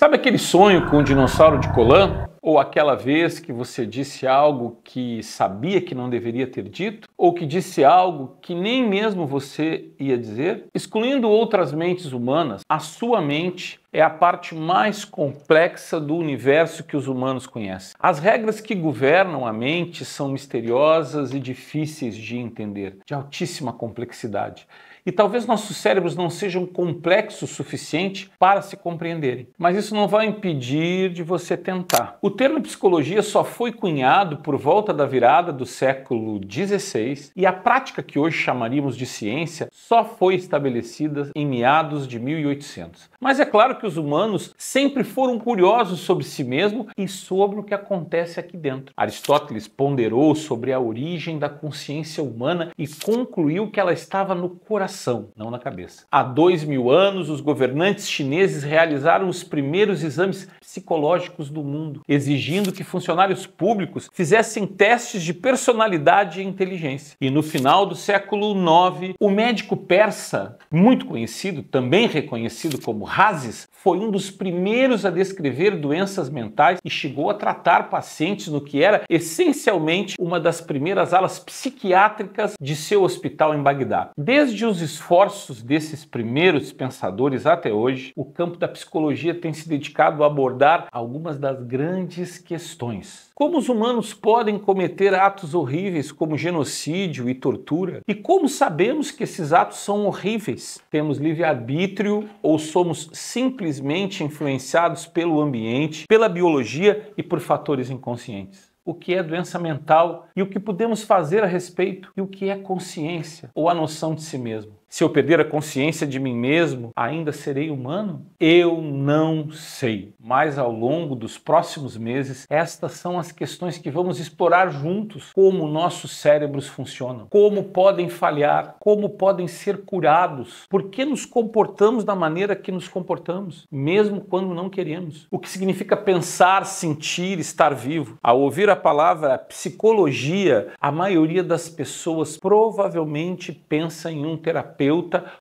Sabe aquele sonho com o dinossauro de Colan? Ou aquela vez que você disse algo que sabia que não deveria ter dito? Ou que disse algo que nem mesmo você ia dizer? Excluindo outras mentes humanas, a sua mente é a parte mais complexa do universo que os humanos conhecem. As regras que governam a mente são misteriosas e difíceis de entender, de altíssima complexidade. E talvez nossos cérebros não sejam complexos o suficiente para se compreenderem. Mas isso não vai impedir de você tentar. O termo psicologia só foi cunhado por volta da virada do século XVI e a prática que hoje chamaríamos de ciência só foi estabelecida em meados de 1800. Mas é claro que os humanos sempre foram curiosos sobre si mesmo e sobre o que acontece aqui dentro. Aristóteles ponderou sobre a origem da consciência humana e concluiu que ela estava no coração, não na cabeça. Há 2000 anos, os governantes chineses realizaram os primeiros exames psicológicos do mundo, exigindo que funcionários públicos fizessem testes de personalidade e inteligência. E no final do século IX, o médico persa, muito conhecido, também reconhecido como Rhazes, foi um dos primeiros a descrever doenças mentais e chegou a tratar pacientes no que era essencialmente uma das primeiras alas psiquiátricas de seu hospital em Bagdá. Desde os esforços desses primeiros pensadores até hoje, o campo da psicologia tem se dedicado a abordar algumas das grandes questões. Como os humanos podem cometer atos horríveis como genocídio e tortura? E como sabemos que esses atos são horríveis? Temos livre-arbítrio ou somos simplesmente influenciados pelo ambiente, pela biologia e por fatores inconscientes? O que é doença mental e o que podemos fazer a respeito? E o que é consciência ou a noção de si mesmo? Se eu perder a consciência de mim mesmo, ainda serei humano? Eu não sei. Mas ao longo dos próximos meses, estas são as questões que vamos explorar juntos. Como nossos cérebros funcionam, como podem falhar, como podem ser curados, por que nos comportamos da maneira que nos comportamos, mesmo quando não queremos. O que significa pensar, sentir, estar vivo. Ao ouvir a palavra psicologia, a maioria das pessoas provavelmente pensa em um terapeuta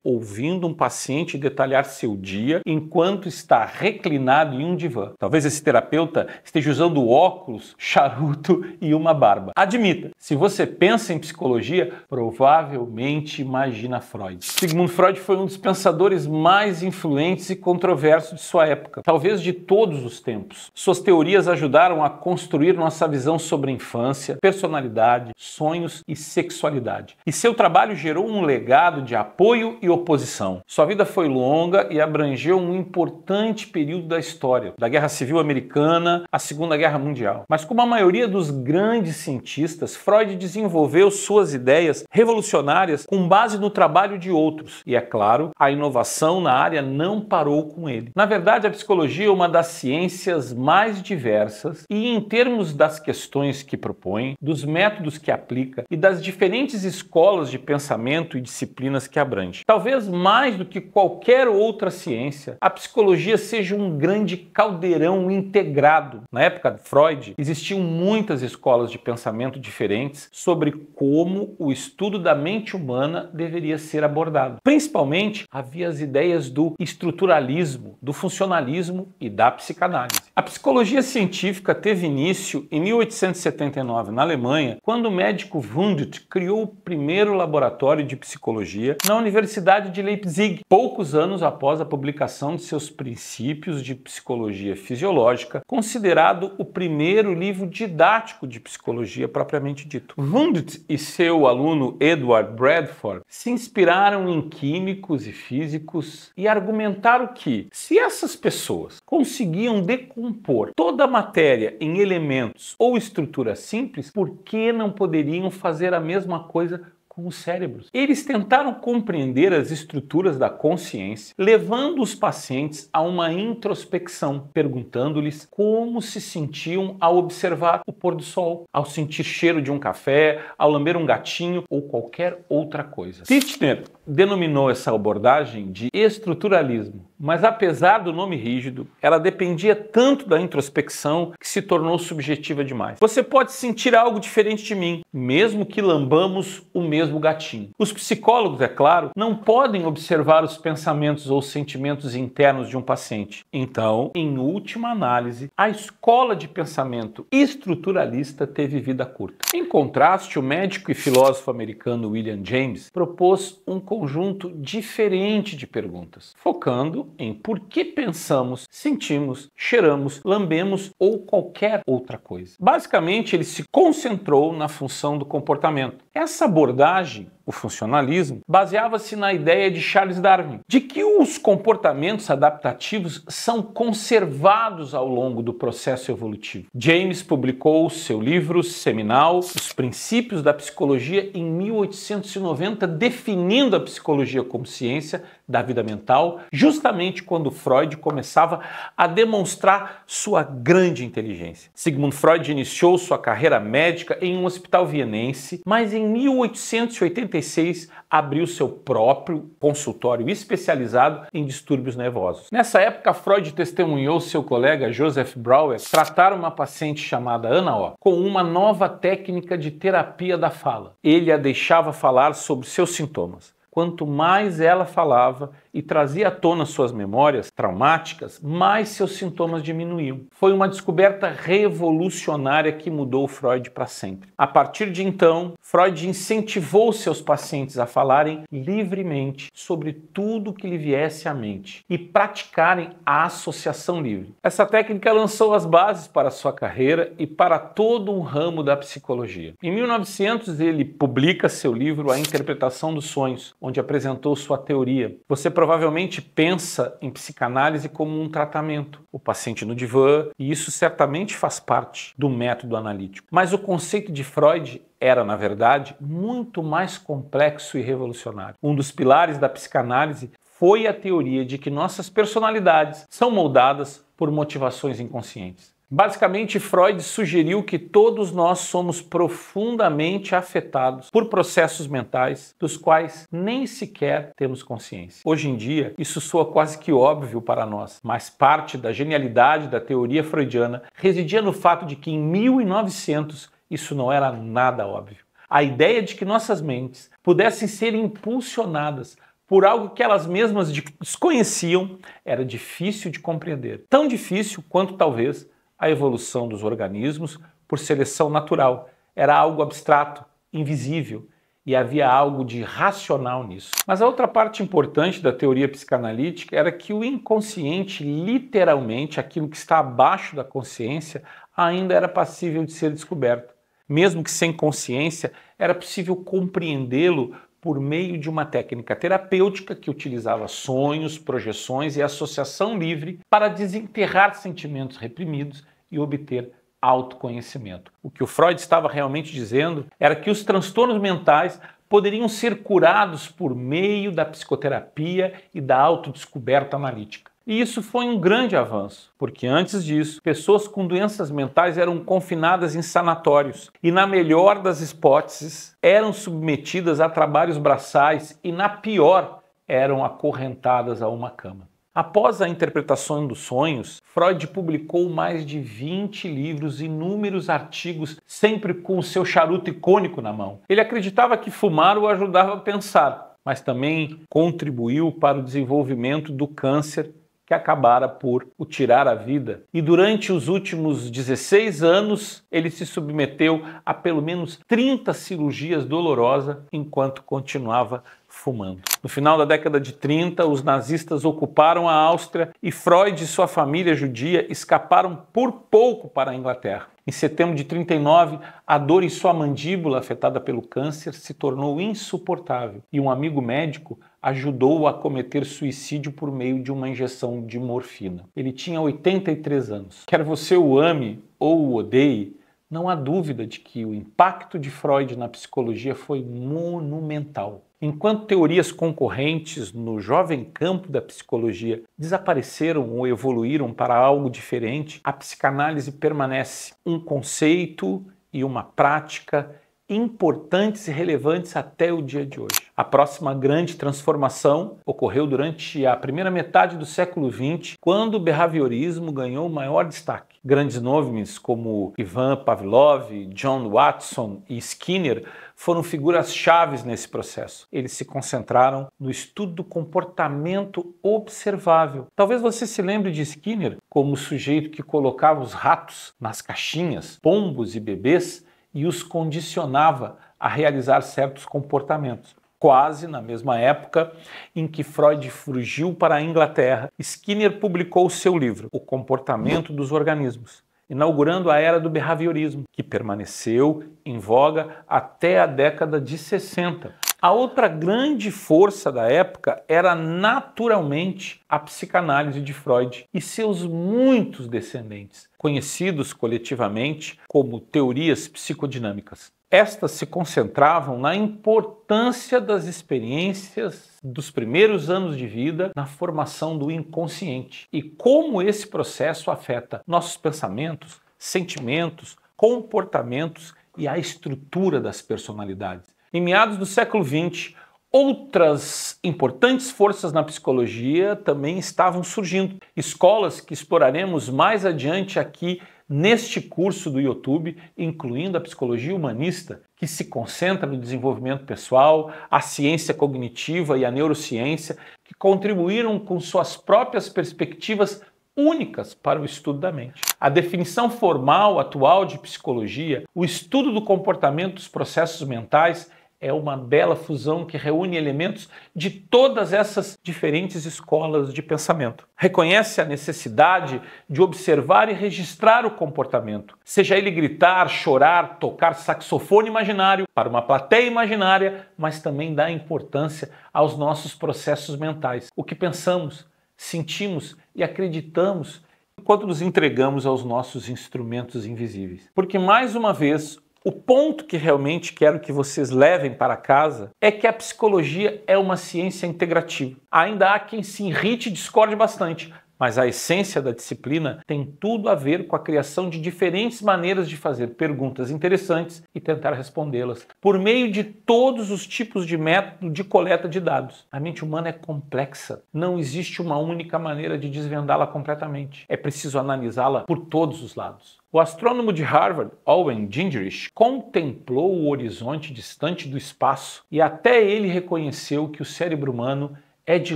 ouvindo um paciente detalhar seu dia enquanto está reclinado em um divã. Talvez esse terapeuta esteja usando óculos, charuto e uma barba. Admita, se você pensa em psicologia, provavelmente imagina Freud. Sigmund Freud foi um dos pensadores mais influentes e controversos de sua época, talvez de todos os tempos. Suas teorias ajudaram a construir nossa visão sobre a infância, personalidade, sonhos e sexualidade. E seu trabalho gerou um legado de apoio e oposição. Sua vida foi longa e abrangeu um importante período da história, da Guerra Civil Americana à Segunda Guerra Mundial. Mas como a maioria dos grandes cientistas, Freud desenvolveu suas ideias revolucionárias com base no trabalho de outros. E é claro, a inovação na área não parou com ele. Na verdade, a psicologia é uma das ciências mais diversas e em termos das questões que propõe, dos métodos que aplica e das diferentes escolas de pensamento e disciplinas que abrange. Talvez mais do que qualquer outra ciência, a psicologia seja um grande caldeirão integrado. Na época de Freud, existiam muitas escolas de pensamento diferentes sobre como o estudo da mente humana deveria ser abordado. Principalmente, havia as ideias do estruturalismo, do funcionalismo e da psicanálise. A psicologia científica teve início em 1879 na Alemanha, quando o médico Wundt criou o primeiro laboratório de psicologia na Universidade de Leipzig, poucos anos após a publicação de seus Princípios de Psicologia Fisiológica, considerado o primeiro livro didático de psicologia propriamente dito. Wundt e seu aluno Edward Bradford se inspiraram em químicos e físicos e argumentaram que, se essas pessoas conseguiam decompor toda a matéria em elementos ou estruturas simples, por que não poderiam fazer a mesma coisa com os cérebros? Eles tentaram compreender as estruturas da consciência, levando os pacientes a uma introspecção, perguntando-lhes como se sentiam ao observar o pôr do sol, ao sentir cheiro de um café, ao lamber um gatinho ou qualquer outra coisa. Titchener denominou essa abordagem de estruturalismo, mas apesar do nome rígido, ela dependia tanto da introspecção que se tornou subjetiva demais. Você pode sentir algo diferente de mim, mesmo que lambamos o mesmo gatinho. Os psicólogos, é claro, não podem observar os pensamentos ou sentimentos internos de um paciente. Então, em última análise, a escola de pensamento estruturalista teve vida curta. Em contraste, o médico e filósofo americano William James propôs um conjunto diferente de perguntas, focando em por que pensamos, sentimos, cheiramos, lambemos ou qualquer outra coisa. Basicamente, ele se concentrou na função do comportamento. Essa abordagem, o funcionalismo, baseava-se na ideia de Charles Darwin, de que os comportamentos adaptativos são conservados ao longo do processo evolutivo. James publicou seu livro seminal, Os Princípios da Psicologia, em 1890, definindo a psicologia como ciência da vida mental, justamente quando Freud começava a demonstrar sua grande inteligência. Sigmund Freud iniciou sua carreira médica em um hospital vienense, mas em 1886 abriu seu próprio consultório especializado em distúrbios nervosos. Nessa época, Freud testemunhou seu colega Joseph Brauer tratar uma paciente chamada Ana O com uma nova técnica de terapia da fala. Ele a deixava falar sobre seus sintomas. Quanto mais ela falava e trazia à tona suas memórias traumáticas, mais seus sintomas diminuíam. Foi uma descoberta revolucionária que mudou Freud para sempre. A partir de então, Freud incentivou seus pacientes a falarem livremente sobre tudo que lhe viesse à mente e praticarem a associação livre. Essa técnica lançou as bases para sua carreira e para todo um ramo da psicologia. Em 1900, ele publica seu livro A Interpretação dos Sonhos, onde apresentou sua teoria. Você provavelmente pensa em psicanálise como um tratamento, o paciente no divã, e isso certamente faz parte do método analítico. Mas o conceito de Freud era, na verdade, muito mais complexo e revolucionário. Um dos pilares da psicanálise foi a teoria de que nossas personalidades são moldadas por motivações inconscientes. Basicamente, Freud sugeriu que todos nós somos profundamente afetados por processos mentais dos quais nem sequer temos consciência. Hoje em dia, isso soa quase que óbvio para nós, mas parte da genialidade da teoria freudiana residia no fato de que em 1900 isso não era nada óbvio. A ideia de que nossas mentes pudessem ser impulsionadas por algo que elas mesmas desconheciam era difícil de compreender. Tão difícil quanto talvez a evolução dos organismos por seleção natural. Era algo abstrato, invisível, e havia algo de racional nisso. Mas a outra parte importante da teoria psicanalítica era que o inconsciente, literalmente aquilo que está abaixo da consciência, ainda era passível de ser descoberto. Mesmo que sem consciência, era possível compreendê-lo por meio de uma técnica terapêutica que utilizava sonhos, projeções e associação livre para desenterrar sentimentos reprimidos e obter autoconhecimento. O que o Freud estava realmente dizendo era que os transtornos mentais poderiam ser curados por meio da psicoterapia e da autodescoberta analítica. E isso foi um grande avanço, porque antes disso, pessoas com doenças mentais eram confinadas em sanatórios e, na melhor das hipóteses, eram submetidas a trabalhos braçais e, na pior, eram acorrentadas a uma cama. Após a interpretação dos sonhos, Freud publicou mais de 20 livros e inúmeros artigos, sempre com o seu charuto icônico na mão. Ele acreditava que fumar o ajudava a pensar, mas também contribuiu para o desenvolvimento do câncer que acabara por o tirar a vida. E durante os últimos 16 anos, ele se submeteu a pelo menos 30 cirurgias dolorosas enquanto continuava fumando. No final da década de 30, os nazistas ocuparam a Áustria e Freud e sua família judia escaparam por pouco para a Inglaterra. Em setembro de 39, a dor em sua mandíbula, afetada pelo câncer, se tornou insuportável e um amigo médico ajudou-o a cometer suicídio por meio de uma injeção de morfina. Ele tinha 83 anos. Quer você o ame ou o odeie, não há dúvida de que o impacto de Freud na psicologia foi monumental. Enquanto teorias concorrentes no jovem campo da psicologia desapareceram ou evoluíram para algo diferente, a psicanálise permanece um conceito e uma prática importantes e relevantes até o dia de hoje. A próxima grande transformação ocorreu durante a primeira metade do século XX, quando o behaviorismo ganhou maior destaque. Grandes nomes como Ivan Pavlov, John Watson e Skinner foram figuras-chave nesse processo. Eles se concentraram no estudo do comportamento observável. Talvez você se lembre de Skinner como o sujeito que colocava os ratos nas caixinhas, pombos e bebês, e os condicionava a realizar certos comportamentos. Quase na mesma época em que Freud fugiu para a Inglaterra, Skinner publicou seu livro, O Comportamento dos Organismos, inaugurando a era do behaviorismo, que permaneceu em voga até a década de 60. A outra grande força da época era naturalmente a psicanálise de Freud e seus muitos descendentes, conhecidos coletivamente como teorias psicodinâmicas. Estas se concentravam na importância das experiências dos primeiros anos de vida na formação do inconsciente e como esse processo afeta nossos pensamentos, sentimentos, comportamentos e a estrutura das personalidades. Em meados do século XX, outras importantes forças na psicologia também estavam surgindo. Escolas que exploraremos mais adiante aqui neste curso do YouTube, incluindo a psicologia humanista, que se concentra no desenvolvimento pessoal, a ciência cognitiva e a neurociência, que contribuíram com suas próprias perspectivas únicas para o estudo da mente. A definição formal atual de psicologia, o estudo do comportamento dos processos mentais, é uma bela fusão que reúne elementos de todas essas diferentes escolas de pensamento. Reconhece a necessidade de observar e registrar o comportamento, seja ele gritar, chorar, tocar saxofone imaginário para uma plateia imaginária, mas também dá importância aos nossos processos mentais, o que pensamos, sentimos e acreditamos enquanto nos entregamos aos nossos instrumentos invisíveis. Porque, mais uma vez, o ponto que realmente quero que vocês levem para casa é que a psicologia é uma ciência integrativa. Ainda há quem se irrite e discorde bastante, mas a essência da disciplina tem tudo a ver com a criação de diferentes maneiras de fazer perguntas interessantes e tentar respondê-las, por meio de todos os tipos de método de coleta de dados. A mente humana é complexa, não existe uma única maneira de desvendá-la completamente. É preciso analisá-la por todos os lados. O astrônomo de Harvard, Owen Gingerich, contemplou o horizonte distante do espaço e até ele reconheceu que o cérebro humano é, de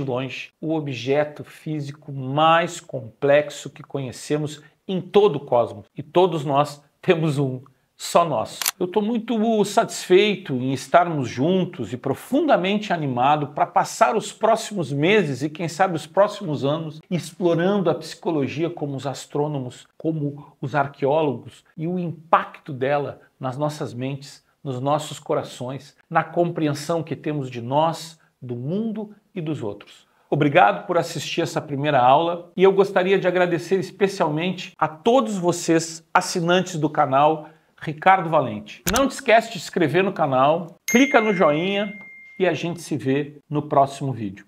longe, o objeto físico mais complexo que conhecemos em todo o cosmos. E todos nós temos um, só nós. Eu estou muito satisfeito em estarmos juntos e profundamente animado para passar os próximos meses e, quem sabe, os próximos anos explorando a psicologia como os astrônomos, como os arqueólogos e o impacto dela nas nossas mentes, nos nossos corações, na compreensão que temos de nós, do mundo e dos outros. Obrigado por assistir essa primeira aula e eu gostaria de agradecer especialmente a todos vocês, assinantes do canal Ricardo Valente. Não te esquece de se inscrever no canal, clica no joinha e a gente se vê no próximo vídeo.